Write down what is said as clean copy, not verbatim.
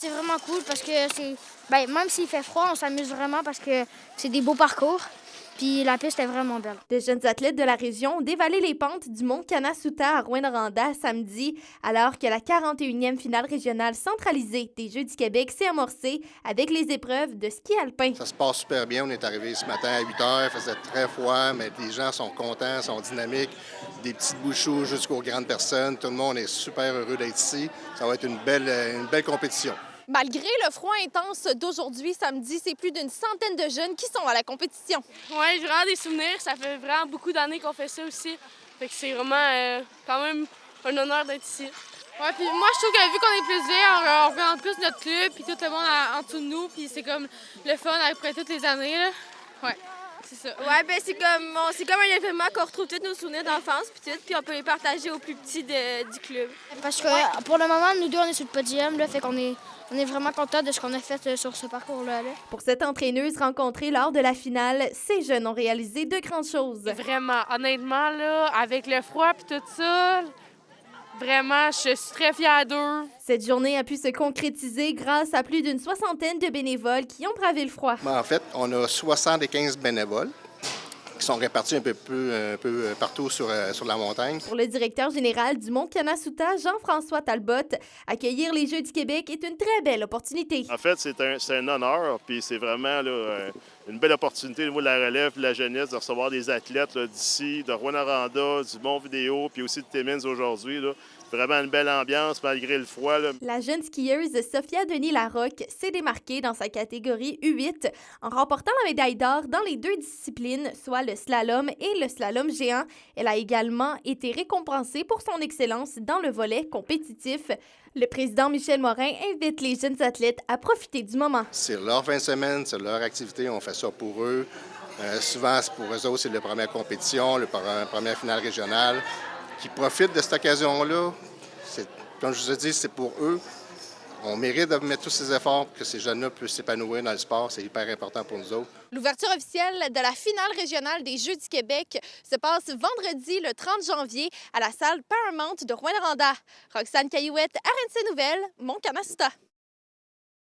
C'est vraiment cool parce que même s'il fait froid, on s'amuse vraiment parce que c'est des beaux parcours. Puis la piste est vraiment belle. De jeunes athlètes de la région ont dévalé les pentes du mont Kanasuta à Rouyn-Noranda samedi, alors que la 41e finale régionale centralisée des Jeux du Québec s'est amorcée avec les épreuves de ski alpin. Ça se passe super bien. On est arrivé ce matin à 8 h, il faisait très froid, mais les gens sont contents, sont dynamiques. Des petites bouchous jusqu'aux grandes personnes. Tout le monde est super heureux d'être ici. Ça va être une belle compétition. Malgré le froid intense d'aujourd'hui, samedi, c'est plus d'une centaine de jeunes qui sont à la compétition. Oui, j'ai vraiment des souvenirs. Ça fait vraiment beaucoup d'années qu'on fait ça aussi. Fait que c'est vraiment quand même un honneur d'être ici. Ouais, puis moi, je trouve que vu qu'on est plus vieux, on regarde plus notre club, puis tout le monde en dessous de nous, puis c'est comme le fun après toutes les années, là. Ouais, c'est ça. Ouais, ben c'est comme un événement qu'on retrouve tous nos souvenirs d'enfance, puis on peut les partager aux plus petits du club. Parce que pour le moment, nous deux, on est sur le podium, là, fait qu'on est vraiment contents de ce qu'on a fait sur ce parcours-là. Pour cette entraîneuse rencontrée lors de la finale, ces jeunes ont réalisé de grandes choses. Vraiment, honnêtement, là, avec le froid et tout ça, vraiment, je suis très fière d'eux. Cette journée a pu se concrétiser grâce à plus d'une soixantaine de bénévoles qui ont bravé le froid. En fait, on a 75 bénévoles qui sont répartis un peu partout sur la montagne. Pour le directeur général du Mont Kanasuta, Jean-François Talbot, accueillir les Jeux du Québec est une très belle opportunité. En fait, c'est un honneur, puis c'est vraiment là, une belle opportunité au niveau de la relève et de la jeunesse de recevoir des athlètes d'ici, de Rouyn-Noranda, du Mont-Vidéo, puis aussi de Timmins aujourd'hui. Vraiment une belle ambiance malgré le froid. Là. La jeune skieuse Sophia Denis-Larocque s'est démarquée dans sa catégorie U8 en remportant la médaille d'or dans les deux disciplines, soit le slalom et le slalom géant. Elle a également été récompensée pour son excellence dans le volet compétitif. Le président Michel Morin invite les jeunes athlètes à profiter du moment. C'est leur fin de semaine, c'est leur activité, on fait ça pour eux. Souvent, pour eux autres, c'est la première compétition, la première finale régionale. Qui profitent de cette occasion-là. Comme je vous ai dit, c'est pour eux. On mérite de mettre tous ces efforts pour que ces jeunes-là puissent s'épanouir dans le sport. C'est hyper important pour nous autres. L'ouverture officielle de la finale régionale des Jeux du Québec se passe vendredi, le 30 janvier, à la salle Paramount de Rouyn-Noranda. Roxane Caillouette, RNC Nouvelles, Mont Kanasuta.